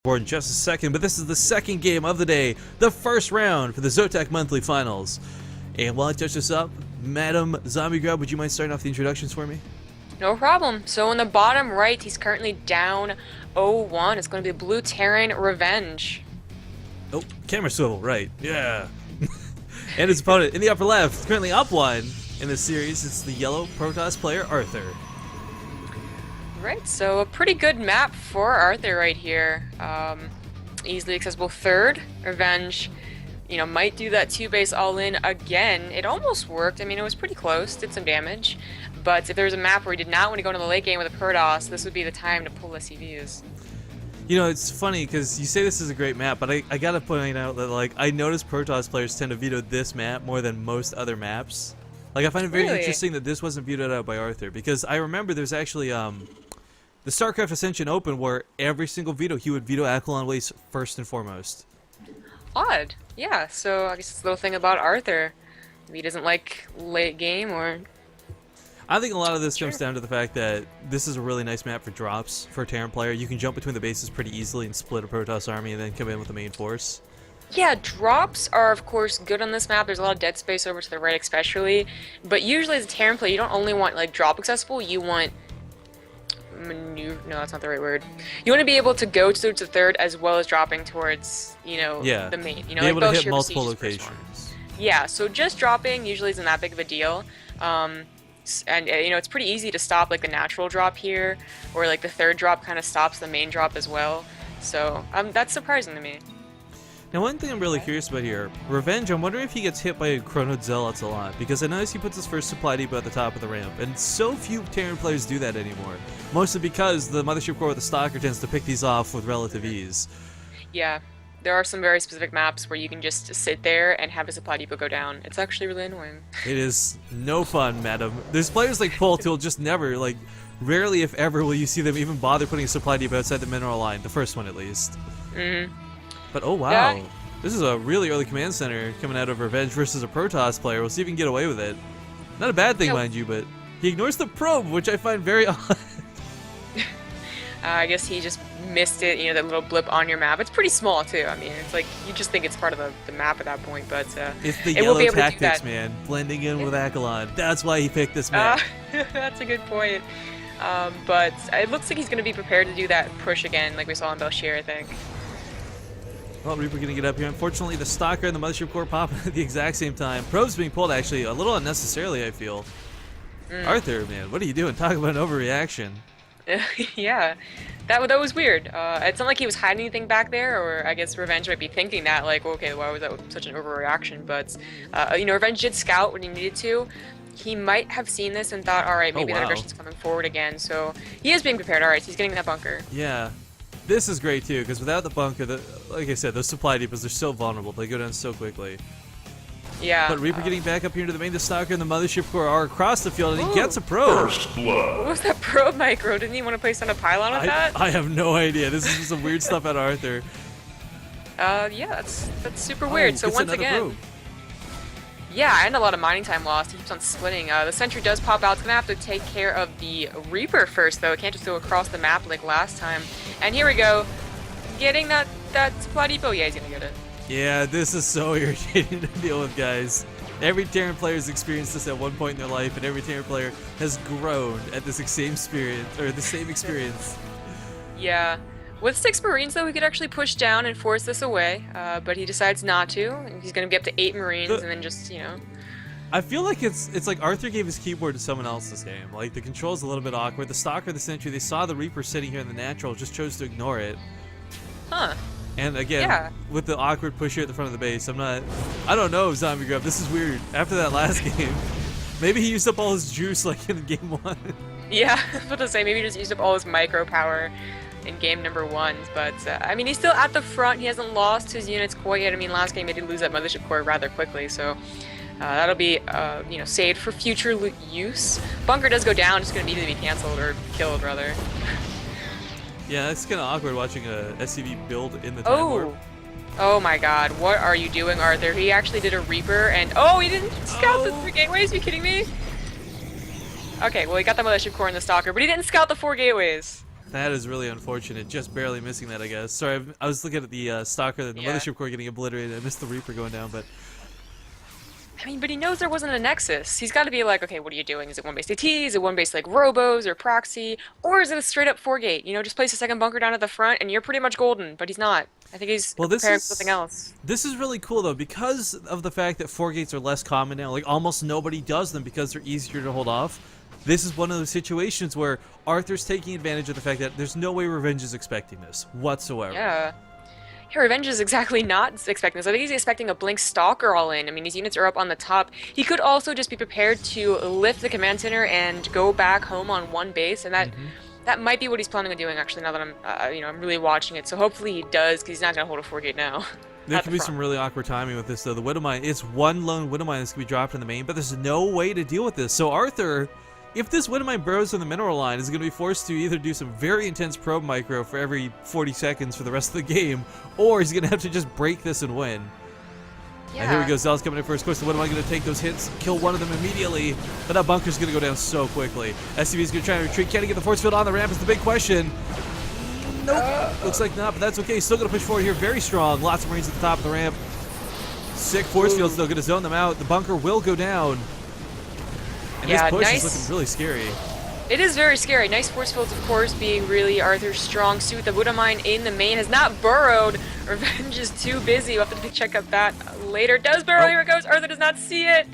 In just a second, but this is the second game of the day, the first round for the ZOTAC monthly finals. And while I touch this up, Madam Zombie Grub, would you mind starting off the introductions for me? No problem. So in the bottom right, he's currently down 0-1. It's going to be Blue Terran Revenge. Oh, camera swivel, right, yeah. And his opponent in the upper left, currently up one in this series, it's the yellow Protoss player, Arthur. Right, so a pretty good map for Arthur right here. Easily accessible third. Revenge, might do that 2-base all-in again. It almost worked. I mean, it was pretty close, did some damage. But if there was a map where he did not want to go into the late game with a Protoss, this would be the time to pull SCVs. It's funny because you say this is a great map, but I gotta point out that, I noticed Protoss players tend to veto this map more than most other maps. I find it very interesting that this wasn't vetoed out by Arthur, because I remember there's actually, the StarCraft Ascension Open where every single veto, he would veto Aquilon Waste first and foremost. Odd. Yeah, so I guess it's a little thing about Arthur. Maybe he doesn't like late game, or... I think a lot of this comes down to the fact that this is a really nice map for drops for a Terran player. You can jump between the bases pretty easily and split a Protoss army and then come in with the main force. Yeah, drops are of course good on this map. There's a lot of dead space over to the right especially. But usually as a Terran player, you don't only want drop accessible, you want... No, that's not the right word. You want to be able to go to the third as well as dropping towards, the main. Be able to hit multiple locations. Yeah, so just dropping usually isn't that big of a deal. And it's pretty easy to stop the natural drop here, or the third drop kind of stops the main drop as well. So that's surprising to me. Now, one thing I'm really curious about here, Revenge, I'm wondering if he gets hit by Chrono Zealots a lot, because I notice he puts his first supply depot at the top of the ramp, and so few Terran players do that anymore. Mostly because the Mothership Core with the Stalker tends to pick these off with relative ease. Yeah. There are some very specific maps where you can just sit there and have a supply depot go down. It's actually really annoying. It is no fun, madam. There's players like Polt who'll just never, rarely if ever will you see them even bother putting a supply depot outside the mineral line, the first one at least. Mm-hmm. But oh wow, yeah. This is a really early command center coming out of Revenge versus a Protoss player. We'll see if he can get away with it. Not a bad thing, mind you, but he ignores the probe, which I find very odd. I guess he just missed it, that little blip on your map. It's pretty small too. I mean, it's you just think it's part of the map at that point, but it's the yellow tactics, man, blending in with Aquilon. That's why he picked this map. That's a good point. But it looks like he's going to be prepared to do that push again, like we saw in Belshir, I think. Well, Reaper gonna get up here. Unfortunately, the Stalker and the Mothership Core popping at the exact same time. Probe's being pulled, actually, a little unnecessarily, I feel. Arthur, man, what are you doing? Talk about an overreaction. Yeah, that was weird. It's not like he was hiding anything back there, or I guess Revenge might be thinking that, okay, why was that such an overreaction? But, Revenge did scout when he needed to. He might have seen this and thought, alright, maybe that aggression's coming forward again, so he is being prepared. Alright, so he's getting that bunker. Yeah. This is great too, because without the bunker, like I said, those supply depots are so vulnerable. They go down so quickly. Yeah. But Reaper getting back up here into the main. The Stalker and the Mothership Core are across the field, and he gets a probe. First blood. What was that probe micro? Didn't he want to place on a pylon with that? I have no idea. This is some weird stuff at Arthur. Yeah, that's super weird. So once again... Probe. Yeah, and a lot of mining time lost. He keeps on splitting. The sentry does pop out. It's going to have to take care of the Reaper first, though. It can't just go across the map like last time. And here we go. Getting that supply depot. Yeah, he's going to get it. Yeah, this is so irritating to deal with, guys. Every Terran player has experienced this at one point in their life, and every Terran player has grown at this same experience. Yeah. With 6 Marines, though, he could actually push down and force this away, but he decides not to. He's going to get up to 8 Marines and then just, I feel like it's like Arthur gave his keyboard to someone else this game. The control's a little bit awkward. The Stalker, the Sentry, they saw the Reaper sitting here in the natural, just chose to ignore it. Huh. And again, with the awkward push here at the front of the base, I don't know, Zombie Grub, this is weird. After that last game, maybe he used up all his juice in game 1. Yeah, I was about to say, maybe he just used up all his micro power in game number 1, but he's still at the front. He hasn't lost his units quite yet. Last game he did lose that Mothership Core rather quickly, so that'll be saved for future use. Bunker does go down, it's going to immediately be canceled, or killed rather. Yeah, it's kind of awkward watching a SCV build in the time warp. Oh my god, what are you doing, Arthur? He actually did a Reaper, and he didn't scout the 3 gateways? Are you kidding me? Okay, well he got the Mothership Core and the Stalker, but he didn't scout the 4 gateways. That is really unfortunate. Just barely missing that, I guess. Sorry, I was looking at the Stalker and the Mothership Core getting obliterated. I missed the Reaper going down, but... I mean, but he knows there wasn't a Nexus. He's got to be like, okay, what are you doing? Is it one base AT? Is it one base like Robos or Proxy? Or is it a straight up 4-gate? You know, just place a second bunker down at the front and you're pretty much golden, but he's not. I think he's preparing for something else. This is really cool, though, because of the fact that 4-gates are less common now. Like, almost nobody does them because they're easier to hold off. This is one of those situations where Arthur's taking advantage of the fact that there's no way Revenge is expecting this whatsoever. Yeah. Yeah, Revenge is exactly not expecting this. I think he's expecting a Blink Stalker all in. I mean, his units are up on the top. He could also just be prepared to lift the command center and go back home on one base, and that might be what he's planning on doing. Actually, now that I'm really watching it. So hopefully he does, because he's not gonna hold a 4-gate now. There could be some really awkward timing with this, though. The Widow Mine, it's one lone Widow Mine that's gonna be dropped in the main, but there's no way to deal with this. So Arthur, if this Widow Mine burrows in the mineral line, is going to be forced to either do some very intense probe micro for every 40 seconds for the rest of the game, or he's going to have to just break this and win. Yeah. And here we go, Zell's coming in first. Of course, the Widow Mine going to take those hits, kill one of them immediately, but that bunker's going to go down so quickly. SCV's going to try and retreat. Can he get the force field on the ramp is the big question. Nope. Looks like not, but that's okay. Still going to push forward here very strong. Lots of Marines at the top of the ramp. Sick force field still going to zone them out. The bunker will go down. And this push is looking really scary. It is very scary. Nice force fields, of course, being really Arthur's strong suit. The Widow Mine in the main has not burrowed. Revenge is too busy. We'll have to check out that later. Does burrow. Here it goes. Arthur does not see it.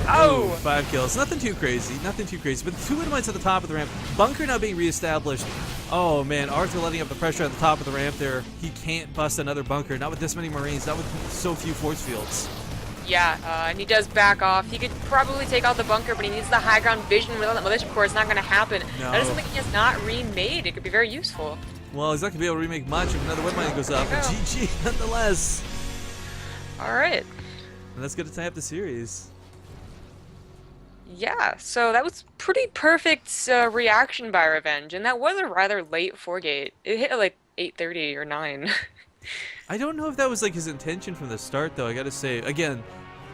Oh! 5 kills. Nothing too crazy. Nothing too crazy. But the 2 Widow Mines at the top of the ramp. Bunker now being reestablished. Oh, man. Arthur letting up the pressure at the top of the ramp there. He can't bust another bunker. Not with this many Marines. Not with so few force fields. Yeah, and he does back off. He could probably take out the bunker, but he needs the high ground vision. Without that Mothership Core, it's not going to happen. No. That is something he has not remade. It could be very useful. Well, he's not going to be able to remake much if another Widow Mine goes up. But GG, nonetheless. All right. And that's going to tie up the series. Yeah, so that was pretty perfect reaction by Revenge, and that was a rather late 4-gate. It hit at like 8:30 or 9. I don't know if that was like his intention from the start, though. I gotta say, again,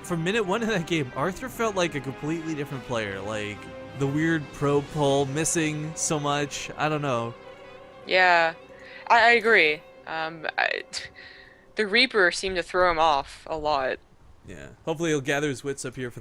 from minute 1 in that game, Arthur felt like a completely different player. Like the weird probe pull, missing so much. I don't know. Yeah, I agree. The Reaper seemed to throw him off a lot. Yeah. Hopefully he'll gather his wits up here for